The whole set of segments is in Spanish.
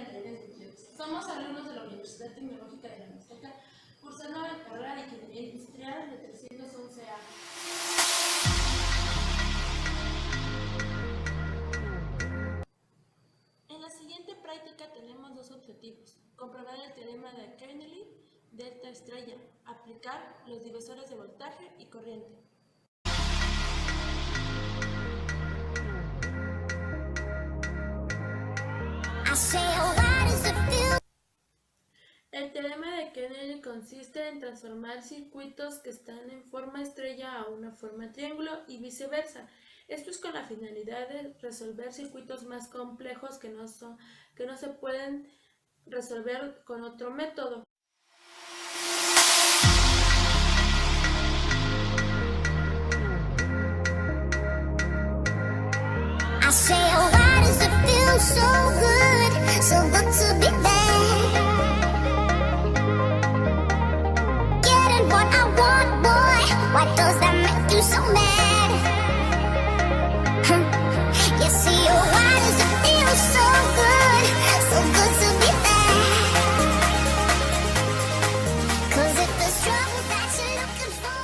Ingeniería Industriales. Somos alumnos de la Universidad Tecnológica de la Mixteca, cursando la carrera de Ingeniería Industrial de 311A. En la siguiente práctica tenemos dos objetivos: comprobar el teorema de Kernelly, delta estrella, aplicar los divisores de voltaje y corriente. El teorema de Kernelly consiste en transformar circuitos que están en forma estrella a una forma triángulo y viceversa. Esto es con la finalidad de resolver circuitos más complejos que no se pueden resolver con otro método. So good to be there. Getting what I want, boy. Why does that make you so mad? You see, why does it feel so good to be there? 'Cause if there's trouble that you're looking for.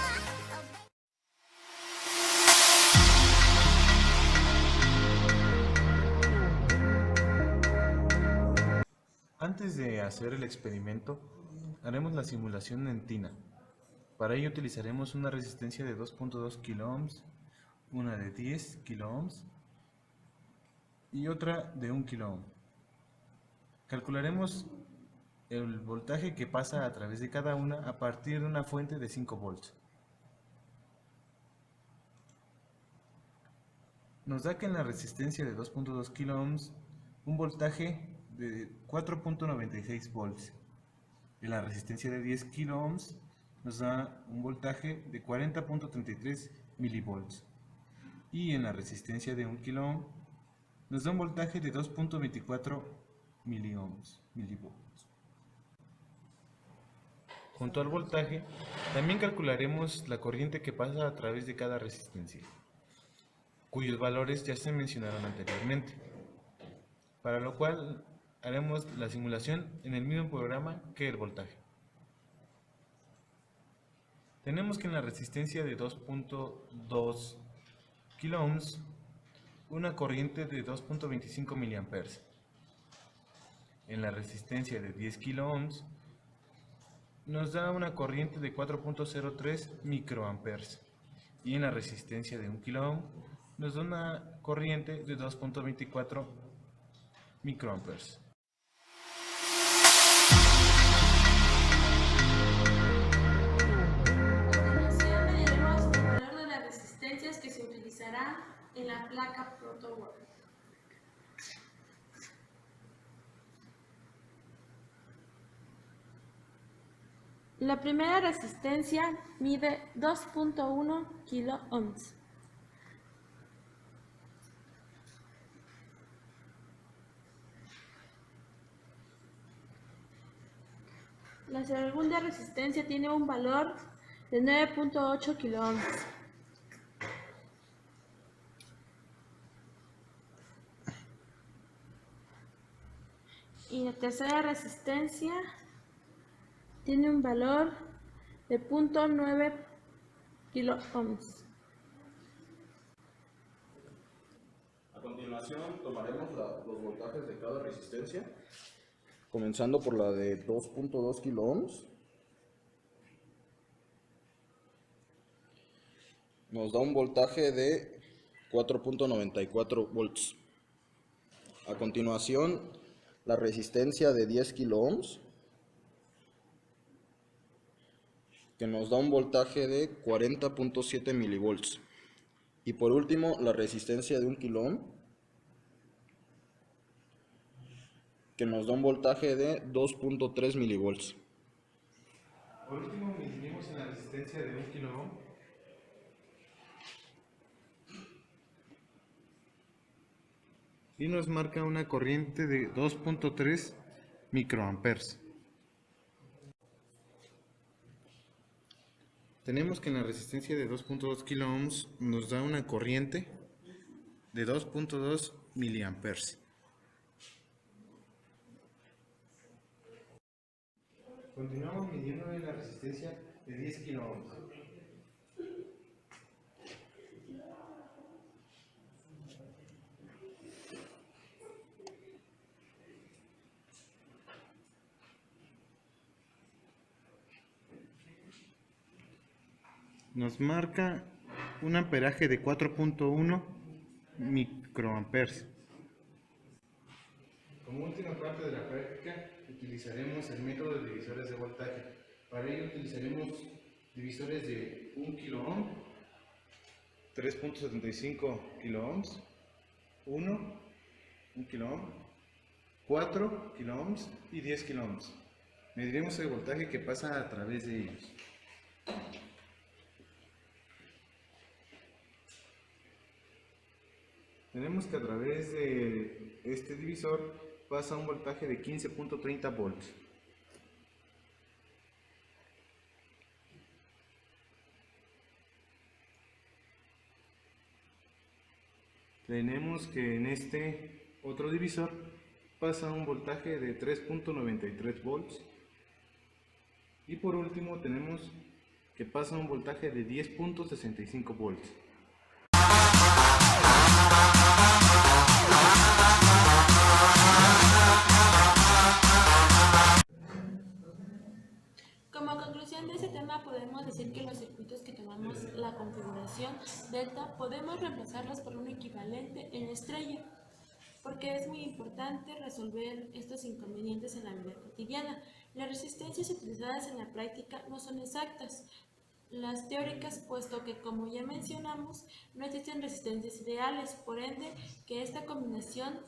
Antes de hacer el experimento, haremos la simulación en tina. Para ello utilizaremos una resistencia de 2.2 kΩ, una de 10 kΩ y otra de 1 kΩ. Calcularemos el voltaje que pasa a través de cada una a partir de una fuente de 5 volts. Nos da que en la resistencia de 2.2 kΩ un voltaje de 4.96 volts. En la resistencia de 10 kΩ nos da un voltaje de 40.33 milivolts. Y en la resistencia de 1 kΩ nos da un voltaje de 2.24 milivolts. Junto al voltaje, también calcularemos la corriente que pasa a través de cada resistencia, cuyos valores ya se mencionaron anteriormente, para lo cual haremos la simulación en el mismo programa que el voltaje. Tenemos que en la resistencia de 2.2 kΩ una corriente de 2.25 mA. En la resistencia de 10 kΩ nos da una corriente de 4.03 microamperes. Y en la resistencia de 1 kΩ nos da una corriente de 2.24 microamperes. Que se utilizará en la placa Protoboard. La primera resistencia mide 2.1 kΩ. La segunda resistencia tiene un valor de 9.8 kΩ. Y la tercera resistencia tiene un valor de 0.9 kΩ. A continuación tomaremos los voltajes de cada resistencia, comenzando por la de 2.2 kΩ. Nos da un voltaje de 4.94 volts. A continuación, la resistencia de 10 kΩ, que nos da un voltaje de 40.7 milivolts. Y por último, la resistencia de 1 kΩ, que nos da un voltaje de 2.3 milivolts. Por último, medimos en la resistencia de 1 kΩ y nos marca una corriente de 2.3 microamperes. Tenemos que en la resistencia de 2.2 kΩ nos da una corriente de 2.2 miliamperes. Continuamos midiendo la resistencia de 10 kiloohms. Nos marca un amperaje de 4.1 microamperes. Como última parte de la práctica, utilizaremos el método de divisores de voltaje. Para ello utilizaremos divisores de 1 kiloohm, 3.75 kiloohms, 1 kiloohm, 4 kiloohms y 10 kiloohms. Mediremos el voltaje que pasa a través de ellos. Tenemos que a través de este divisor pasa un voltaje de 15.30 volts. Tenemos que en este otro divisor pasa un voltaje de 3.93 volts. Y por último tenemos que pasa un voltaje de 10.65 volts. Como conclusión de este tema, podemos decir que los circuitos que tomamos la configuración delta podemos reemplazarlos por un equivalente en estrella, porque es muy importante resolver estos inconvenientes en la vida cotidiana. Las resistencias utilizadas en la práctica no son exactas, las teóricas, puesto que, como ya mencionamos, no existen resistencias ideales, por ende, que esta combinación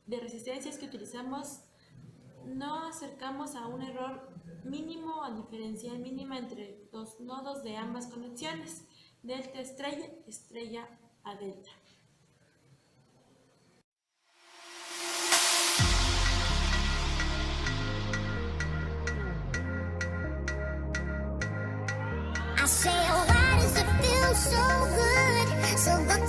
de resistencias que utilizamos no acercamos a un error mínimo o diferencial mínima entre dos nodos de ambas conexiones, delta estrella, estrella a delta. I say, oh, why does it feel so good? So good.